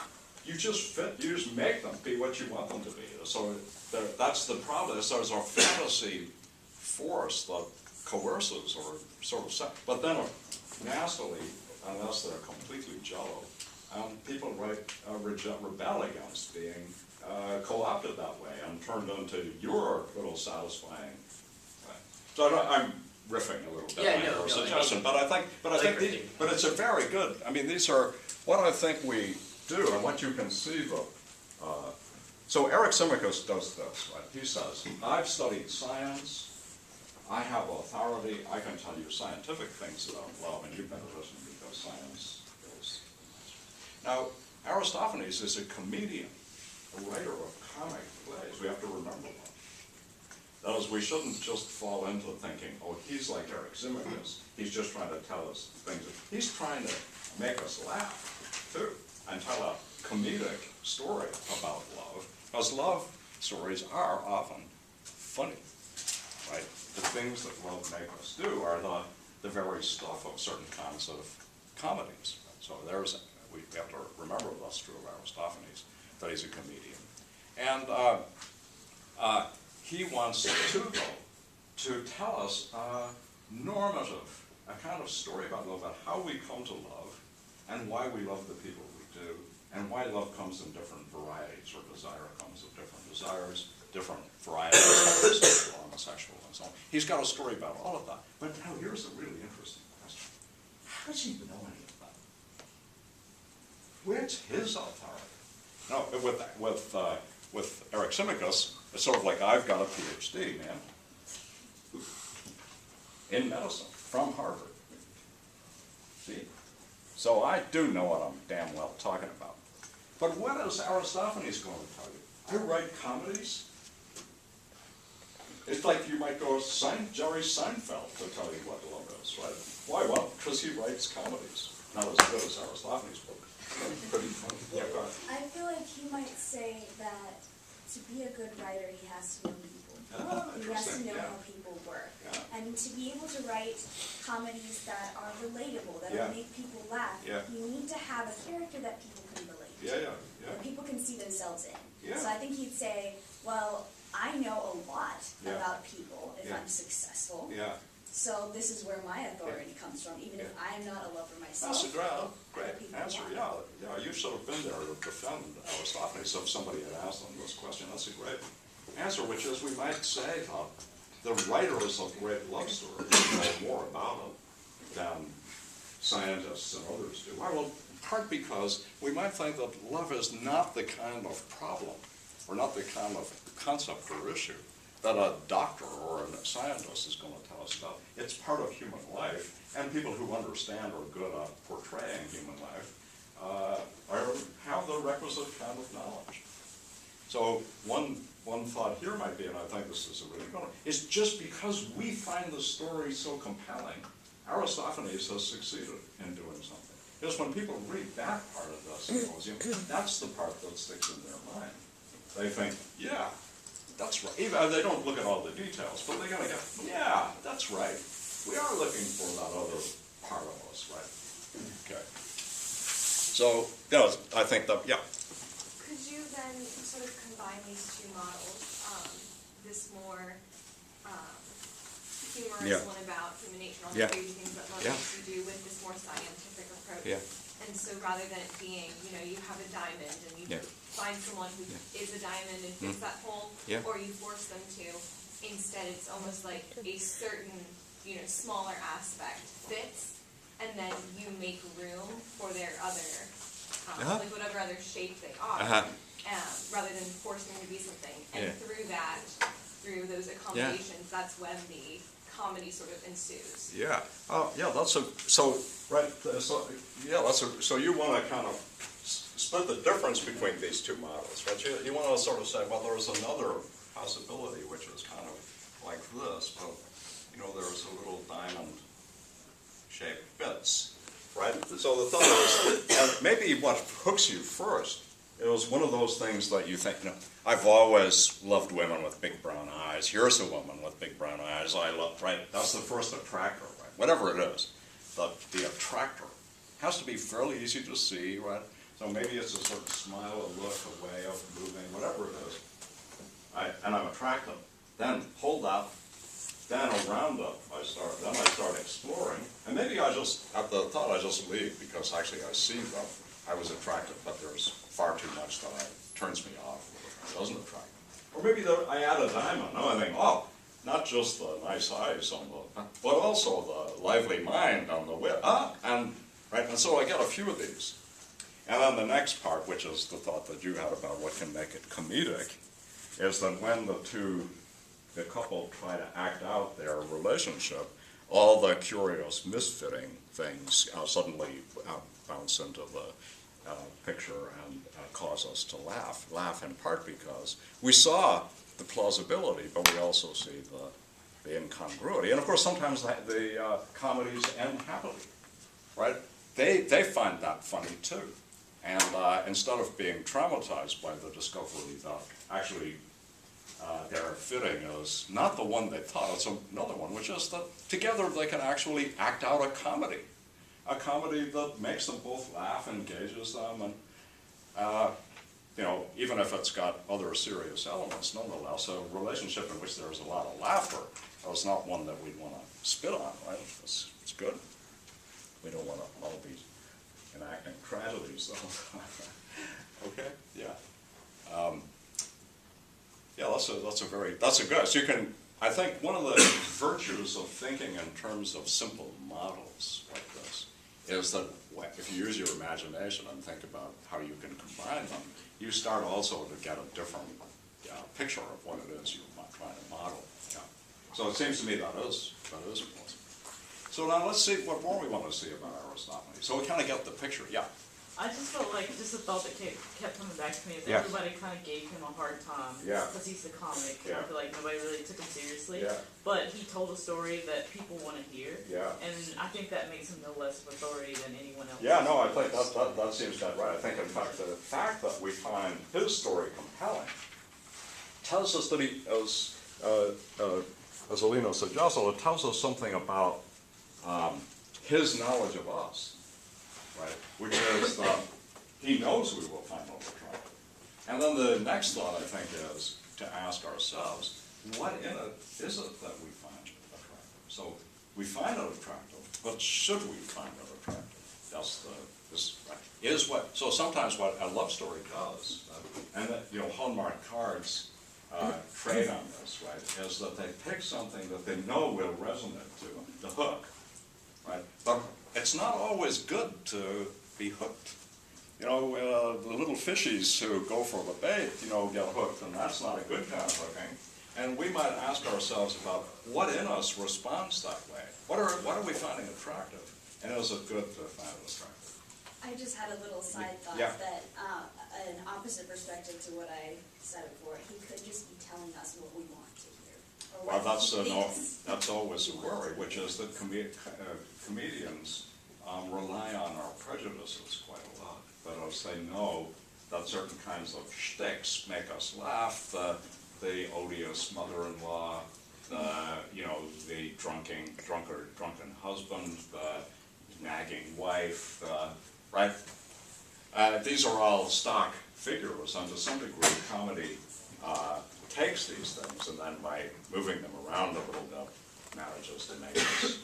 You just fit. You just make them be what you want them to be. So that's the problem. There's our fantasy force that coerces or sort of set. But then nastily, unless they're completely jello, people rebel against being co-opted that way and turned into your little satisfying. So I'm riffing a little bit on your suggestion, but I think it's a very good. I mean, these are what I think we do and what you conceive of. So Eryximachus does this, right? He says, I've studied science, I have authority, I can tell you scientific things about love, and you better listen because science is. Now, Aristophanes is a comedian, a writer of comic plays. We have to remember that. That is, we shouldn't just fall into thinking, oh, he's like Eryximachus, he's just trying to tell us things. He's trying to make us laugh, too, and tell a comedic story about love, because love stories are often funny, right? The things that love make us do are the very stuff of certain kinds of comedies. So we have to remember that's true of Aristophanes, that he's a comedian. And he wants to tell us normative, a kind of story about love, about how we come to love, and why we love the people we do, and why love comes in different varieties, or desire comes in different desires, different varieties, heterosexual, homosexual, and so on. He's got a story about all of that. But now here's a really interesting question. How does he know any of that? Where's his authority? No, with Eryximachus, it's sort of like I've got a PhD, man, in medicine from Harvard. See? So I do know what I'm damn well talking about. But what is Aristophanes going to tell you? I write comedies. It's like you might go Jerry Seinfeld to tell you what love is, right? Why? Well, because he writes comedies. Not as good as Aristophanes' book. Pretty funny. Yeah, go ahead. I feel like he might say that to be a good writer, he has to know people. He has to know how people work. Yeah. And to be able to write comedies that are relatable, that Yeah. will make people laugh, Yeah. you need to have a character that people can relate to. Yeah. That people can see themselves in. Yeah. So I think he'd say, well, I know a lot Yeah. about people if Yeah. I'm successful. Yeah. So this is where my authority comes from, even if I'm not a lover myself. That's a other great people answer. are. Yeah. You've sort of been there to defend Aristophanes. If somebody had asked him this question, that's a great answer, which is we might say the writers of great love stories know more about it than scientists and others do. Why? Well, in part because we might think that love is not the kind of problem, or not the kind of concept or issue that a doctor or a scientist is going to tell us about. It's part of human life, and people who understand or are good at portraying human life have the requisite kind of knowledge. So one thought here might be, and I think this is a really good one, is just because we find the story so compelling, Aristophanes has succeeded in doing something. Because when people read that part of the symposium, that's the part that sticks in their mind. They think, yeah, that's right. Even they don't look at all the details, but they're going to go, yeah, that's right. We are looking for that other part of us, right? Okay. So, I think that, yeah. Could you then sort of combine these two models, this more humor humorous Yeah. one about human nature, all Yeah. the crazy things that love Yeah. makes you do with this more scientific approach. Yeah. And so rather than it being, you have a diamond and you Yeah. find someone who is a diamond and fits that hole, Yeah. or you force them to, instead it's almost like a certain, smaller aspect fits, and then you make room for their other, like whatever other shape they are, rather than forcing them to be something. And through those accommodations, that's when the comedy sort of ensues. Yeah. Yeah. So you want to kind of split the difference between these two models, right? You want to sort of say, well, there's another possibility which is kind of like this, but there's a little diamond-shaped bits, right? So the thought is, and maybe what hooks you first, it was one of those things that you think, I've always loved women with big brown eyes. Here's a woman with big brown eyes I love, right? That's the first attractor, right? Whatever it is, the attractor has to be fairly easy to see, right? So maybe it's a certain smile, a look, a way of moving, whatever it is. And I'm attracted. Then hold up, then around up, I start exploring. And maybe at the thought I just leave because actually I see them. I was attracted, but there's far too much that turns me off. It doesn't attract me. Or maybe I add a diamond. Now I think, not just the nice eyes but also the lively mind on the wit. And so I get a few of these. And then the next part, which is the thought that you had about what can make it comedic, is that when the couple try to act out their relationship, all the curious misfitting things suddenly bounce into the picture and cause us to laugh. Laugh in part because we saw the plausibility, but we also see the incongruity. And of course, sometimes the comedies end happily, right? They find that funny too. And instead of being traumatized by the discovery that actually their fitting is not the one they thought, it's another one, which is that together they can actually act out a comedy that makes them both laugh, engages them, and even if it's got other serious elements, nonetheless, a relationship in which there's a lot of laughter is not one that we'd want to spit on, right? It's good. We don't want to all be enacting tragedies, though. Okay, yeah. That's a good, so you can, I think one of the virtues of thinking in terms of simple models like this is that if you use your imagination and think about how you can combine them, you start also to get a different picture of what it is you're trying to model. Yeah. So it seems to me that is important. So now let's see what more we want to see about Aristophanes. So we kind of get the picture, yeah. I just felt like, just a thought that kept coming back to me is Yeah. everybody kind of gave him a hard time Yeah. because he's the comic. Yeah. I feel like nobody really took him seriously. Yeah. But he told a story that people want to hear. Yeah. And I think that makes him no less of authority than anyone else. Yeah, no, I think that seems that right. I think, in fact, the fact that we find his story compelling tells us that he, as Alina suggests, it tells us something about his knowledge of us, right? Which is that he knows we will find it attractive. And then the next thought, I think, is to ask ourselves, what in it is it that we find attractive? So we find it attractive, but should we find it attractive? So sometimes what a love story does, and that, Hallmark cards trade on this, right, is that they pick something that they know will resonate to them, the hook, right? But it's not always good to be hooked. The little fishies who go for the bait, get hooked, and that's not a good kind of hooking. And we might ask ourselves about what in us responds that way. What are we finding attractive? And is it good to find it attractive? I just had a little side thought Yeah. that an opposite perspective to what I said before, he could just be telling us what we want to hear. Or Well, what he thinks that's always a we want worry, to which hear. is that comedians rely on our prejudices quite a lot. That is, they know that certain kinds of shticks make us laugh. The odious mother-in-law, the drunken husband, the nagging wife, right? These are all stock figures, and to some degree, comedy takes these things, and then by moving them around a little bit, manages to make us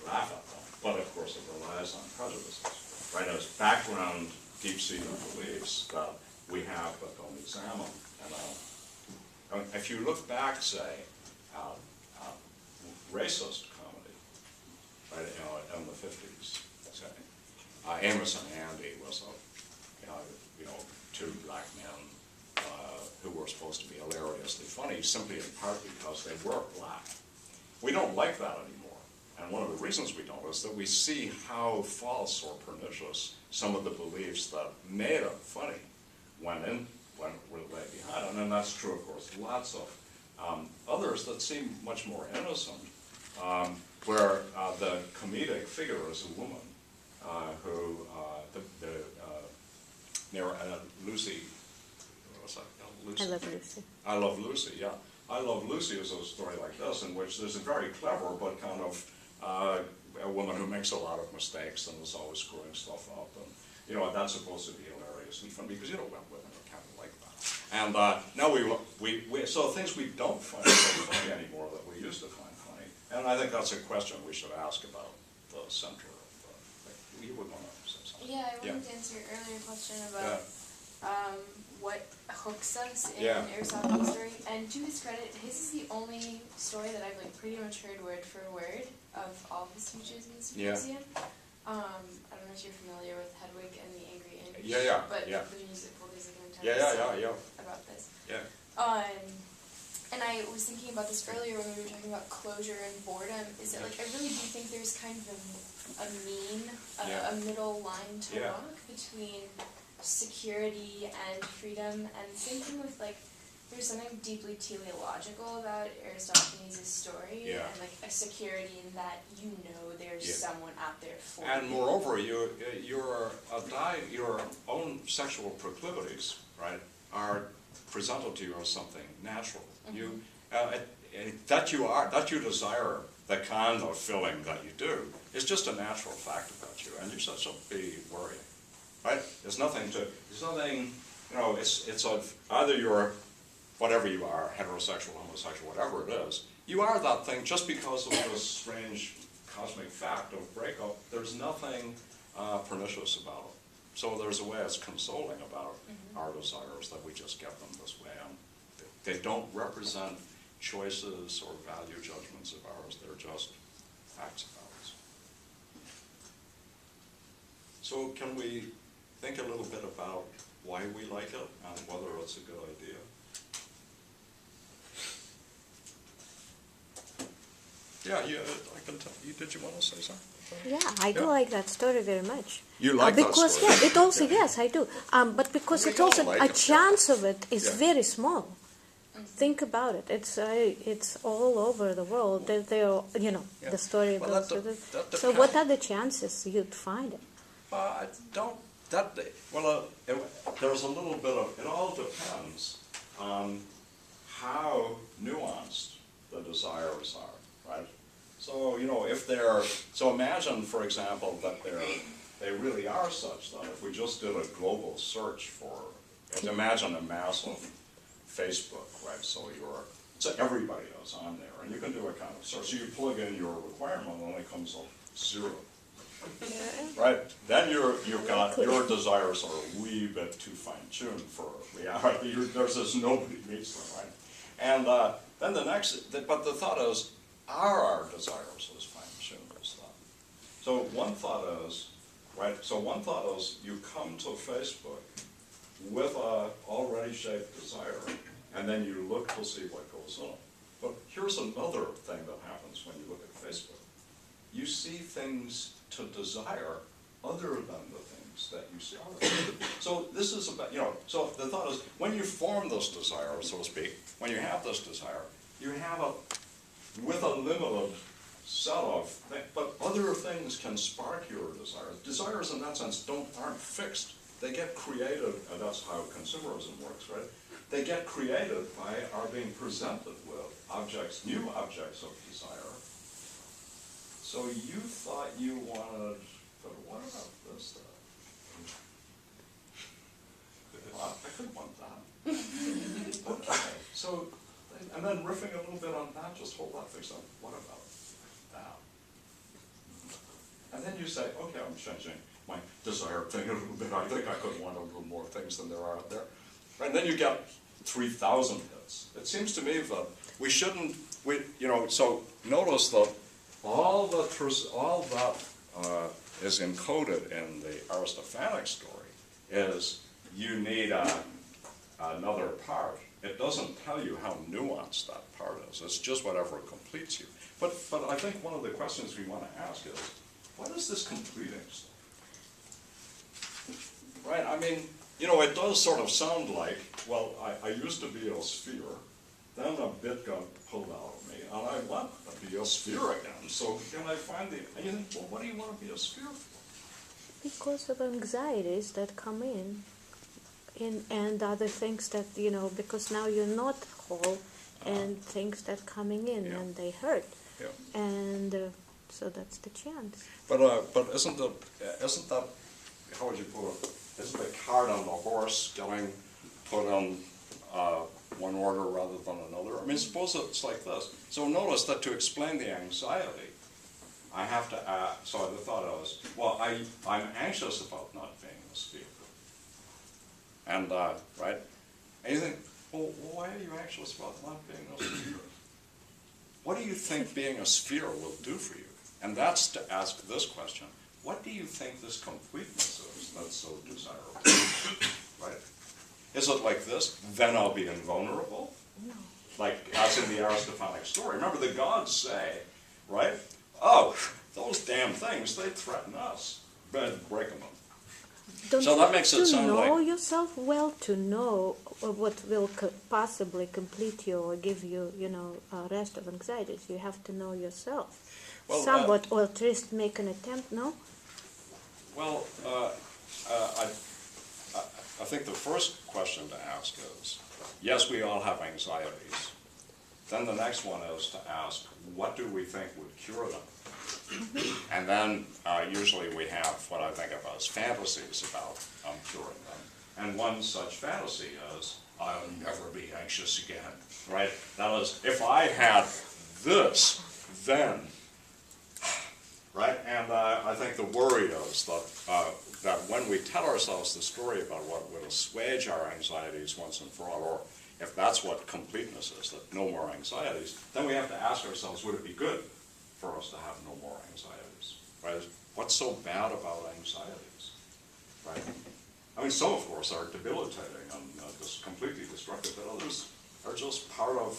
laugh at them. But of course, it relies on prejudices, right? As background deep-seated beliefs that we have but don't examine. And if you look back, say, racist comedy, right, in the 50s, say, Amos and Andy was two black men who were supposed to be hilariously funny, simply in part because they were black. We don't like that anymore. And one of the reasons we don't is that we see how false or pernicious some of the beliefs that made it funny went way behind. And then that's true, of course, lots of others that seem much more innocent, where the comedic figure is a woman who, Lucy, what's that? Lucy. I Love Lucy. I Love Lucy, yeah. I Love Lucy is a story like this, in which there's a very clever but kind of a woman who makes a lot of mistakes and is always screwing stuff up. And, that's supposed to be hilariously funny because, women are kind of like that. And now so things we don't find so funny anymore that we used to find funny. And I think that's a question we should ask about the center of the thing. You would want to say something. Yeah, I wanted to answer your earlier question about what hooks us in Yeah. Aristotle's story. And to his credit, his is the only story that I've pretty much heard word for word of all of his speeches in the symposium. I don't know if you're familiar with Hedwig and the Angry Inch. Yeah. But Yeah. the musical, there's an Yeah. entire song about this. Yeah. And I was thinking about this earlier when we were talking about closure and boredom, is that I really do think there's kind of a middle line to walk between security and freedom, and same thing with there's something deeply teleological about Aristophanes' story, and a security in that there's someone out there for you. And moreover, your own sexual proclivities, right, are presented to you as something natural. You that you desire the kind of filling that you do is just a natural fact about you, and you should be worrying, right? It's either you're whatever you are, heterosexual, homosexual, whatever it is, you are that thing just because of this strange cosmic fact of breakup. There's nothing pernicious about it. So there's a way it's consoling about our desires that we just get them this way. And they don't represent choices or value judgments of ours. They're just facts about us. So can we think a little bit about why we like it and whether it's a good idea? Yeah, I can tell you. Did you want to say something? Yeah, I do like that story very much. You like that because story? It also yes, I do. But because We it's also all like a it. chance of it is Yeah. very small. Think about it. It's all over the world. They are, the story Well, goes that with it. that So what are the chances you'd find it? I don't. There's a little bit of. It all depends on how nuanced the desires are, right? So if they're. So imagine, for example, that they really are such that if we just did a global search for. Imagine a massive Facebook, right? So everybody is on there, and you can do a kind of search. So you plug in your requirement, and it comes up 0. Right? Then your desires are a wee bit too fine-tuned for reality. There's this nobody meets them, right? And then but the thought is, are our desires as fine-tuned as that? So one thought is, right? So one thought is, you come to Facebook with a already shaped desire, and then you look to see what goes on. But here's another thing that happens when you look at Facebook. You see things to desire other than the things that you see. So this is about, so the thought is, when you form this desire, so to speak, when you have this desire, you have with a limited set of things, but other things can spark your desires. Desires in that sense aren't fixed. They get created, and that's how consumerism works, right? They get created by our being presented with new objects of desire. So you thought you wanted, but what about this stuff? Well, I could want that. Okay, so And then riffing a little bit on that, just hold that face up. What about that? And then you say, okay, I'm changing my desire thing a little bit. I think I could want a little more things than there are out there. And then you get 3,000 hits. It seems to me that we shouldn't, so notice that all that is encoded in the Aristophanic story is you need another part. It doesn't tell you how nuanced that part is. It's just whatever completes you. But I think one of the questions we want to ask is, what is this completing stuff? Right? I mean, it does sort of sound like, well, I used to be a sphere, then a bit got pulled out of me, and I want to be a sphere again. So can I find and you think, well, what do you want to be a sphere for? Because of anxieties that come in and other things that, because now you're not whole, and things that coming in and they hurt. Yeah. And so that's the chance. But isn't that, how would you put it, isn't the cart on the horse getting put on one order rather than another? I mean, suppose it's like this. So notice that to explain the anxiety, I have to ask, so the thought was, well, I'm anxious about not being a sphere. And, right? And you think, well, why are you anxious about not being a sphere? What do you think being a sphere will do for you? And that's to ask this question. What do you think this completeness is that's so desirable? Right? Is it like this? Then I'll be invulnerable? No. Like, as in the Aristophanic story. Remember, the gods say, right? Oh, those damn things, they threaten us. Better break them up. So that makes it sound like... To know yourself well, to know what will possibly complete you or give you, rest of anxieties. You have to know yourself. Well, somewhat, or at least make an attempt, no? Well, I think the first question to ask is, yes, we all have anxieties. Then the next one is to ask, what do we think would cure them? And then usually we have what I think of as fantasies about curing them. And one such fantasy is, I'll never be anxious again, right? That is, if I had this, then, right? And I think the worry is that when we tell ourselves the story about what will assuage our anxieties once and for all, or if that's what completeness is, that no more anxieties, then we have to ask ourselves, would it be good for us to have no more anxieties, right? What's so bad about anxieties, right? I mean, some, of course, are debilitating and just completely destructive, but others are just part of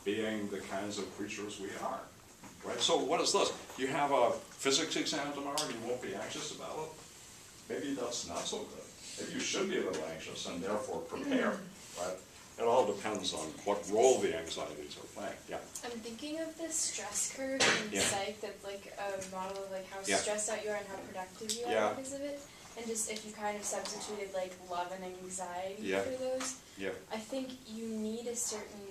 being the kinds of creatures we are, right? So what is this? You have a physics exam tomorrow and you won't be anxious about it? Maybe that's not so good. Maybe you should be a little anxious and therefore prepare, right? It all depends on what role the anxieties are playing. Yeah. I'm thinking of the stress curve in psych that's like a model of like how stressed out you are and how productive you are because of it. And just if you kind of substituted like love and anxiety for those, I think you need a certain,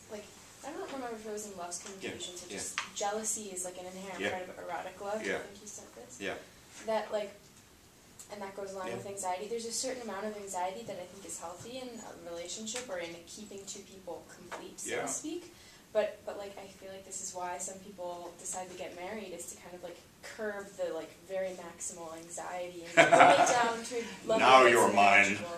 like, I don't remember if it was in Love's Communication, so just jealousy is like an inherent part of erotic love. I think you said this. That like, and that goes along with anxiety. There's a certain amount of anxiety that I think is healthy in a relationship or in keeping two people complete, so to speak. But like I feel like this is why some people decide to get married, is to kind of like curb the like very maximal anxiety and bring it down to a level now that's you're mine. manageable.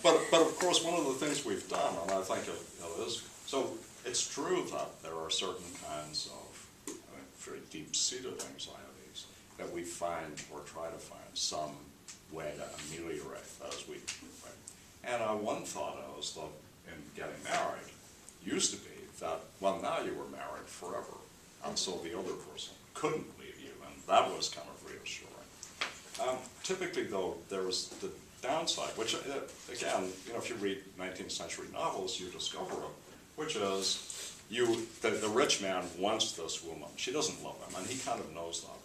But of course, one of the things we've done, and I think it is, so it's true that there are certain kinds of very deep-seated anxieties that we find or try to find some way to ameliorate as we, right? And one thought is that in getting married used to be that, well, now you were married forever, and so the other person couldn't leave you, and that was kind of reassuring. Typically, though, there was the downside, which, again, if you read 19th century novels, you discover it, which is the rich man wants this woman. She doesn't love him, and he kind of knows that,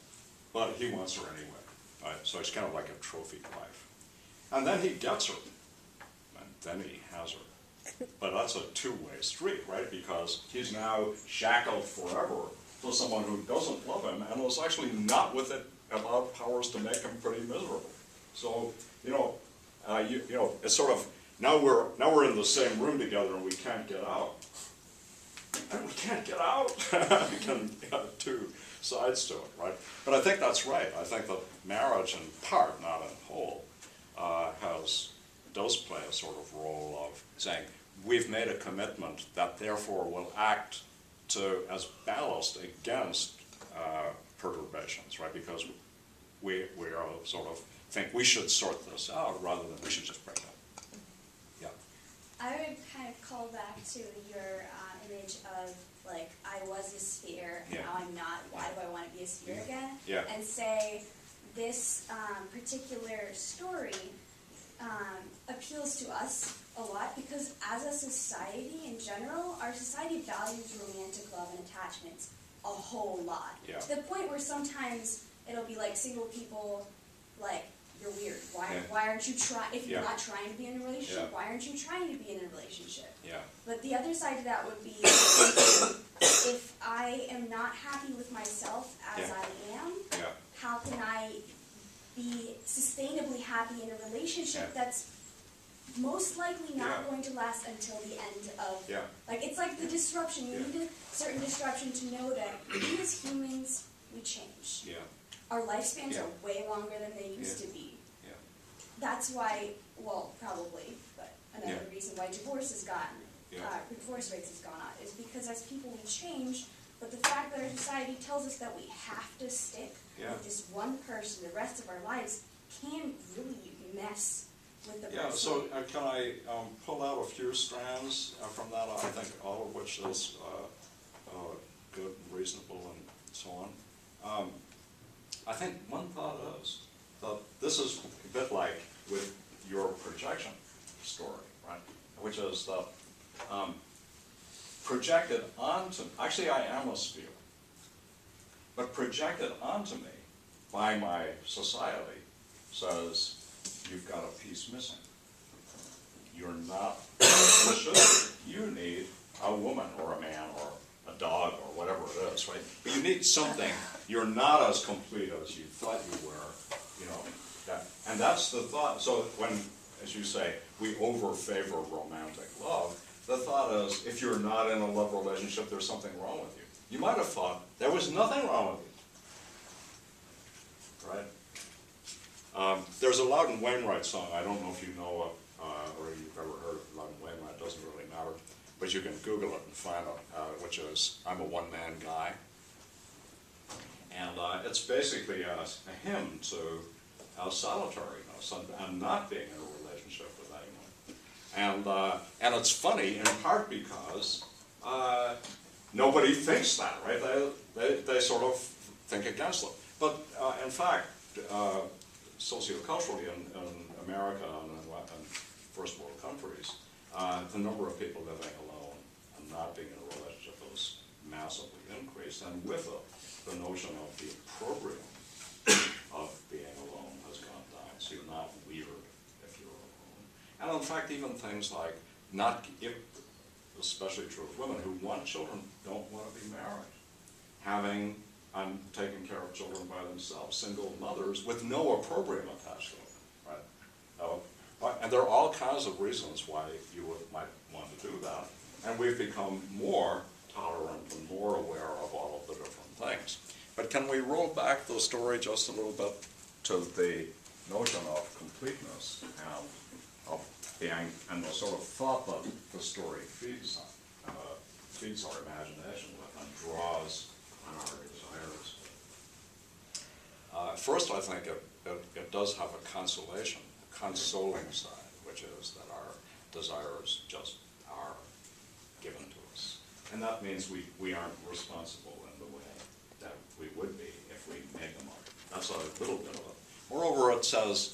but he wants her anyway, right? So it's kind of like a trophy wife. And then he gets her, and then he has her. But that's a two-way street, right? Because he's now shackled forever to someone who doesn't love him and is actually not with it allowed powers to make him pretty miserable. So, it's sort of, now we're in the same room together and we can't get out. And we can't get out. We can have two sides to it, right? But I think that's right. I think that marriage in part, not in whole, does play a sort of role of saying, we've made a commitment that therefore will act as ballast against perturbations, right? Because we are sort of think we should sort this out rather than we should just break up. Yeah. I would kind of call back to your image of, like, I was a sphere, and now I'm not, why do I want to be a sphere again? Yeah. And say, this particular story appeals to us a lot because as a society in general, our society values romantic love and attachments a whole lot. Yeah. To the point where sometimes it'll be like single people, like, you're weird. Why aren't you trying, if you're not trying to be in a relationship, why aren't you trying to be in a relationship? Yeah. But the other side of that would be, if I am not happy with myself as I am, how can I be sustainably happy in a relationship that's most likely not going to last until the end of, like, it's like the disruption. You need a certain disruption to know that we as humans, we change. Our lifespans are way longer than they used to be. That's why, well, probably, but another reason why divorce has gotten, divorce rates has gone up is because as people we change, but the fact that our society tells us that we have to stick with this one person the rest of our lives can really mess with the person. So can I pull out a few strands from that, I think all of which is good and reasonable and so on. I think one thought is that this is a bit like with your projection story, right? Which is that projected onto, actually I am a sphere, but projected onto me by my society says, you've got a piece missing. You're not, you need a woman or a man or a dog or whatever it is, right? But you need something. You're not as complete as you thought you were, you know. And that's the thought. So when, as you say, we over-favor romantic love, the thought is, if you're not in a love relationship, there's something wrong with you. You might have thought there was nothing wrong with you, right? There's a Loudon Wainwright song. I don't know if you know it or you've ever heard of Loudon Wainwright. It doesn't really matter. But you can Google it and find it, which is, I'm a one-man guy. And it's basically a hymn to solitariness and not being in a relationship with anyone. And it's funny in part because nobody thinks that, right? They sort of think against it. But in fact, socioculturally in America and in first world countries, the number of people living alone and not being in a relationship has massively increased, and with it, the notion of the opprobrium of being alone has gone down. So you're not weird if you're alone. And in fact, even things like especially true of women who want children, don't want to be married, taking care of children by themselves, single mothers with no opprobrium attached to them, right? And there are all kinds of reasons why you might want to do that, and we've become more tolerant and more aware of all of the different things. But can we roll back the story just a little bit to the notion of completeness and of being, and the sort of thought that the story feeds our imagination with and draws on our desires. First, I think it does have a consoling side, which is that our desires just are given to us. And that means we aren't responsible in the way that we would be if we made them up. That's a little bit of it. Moreover, it says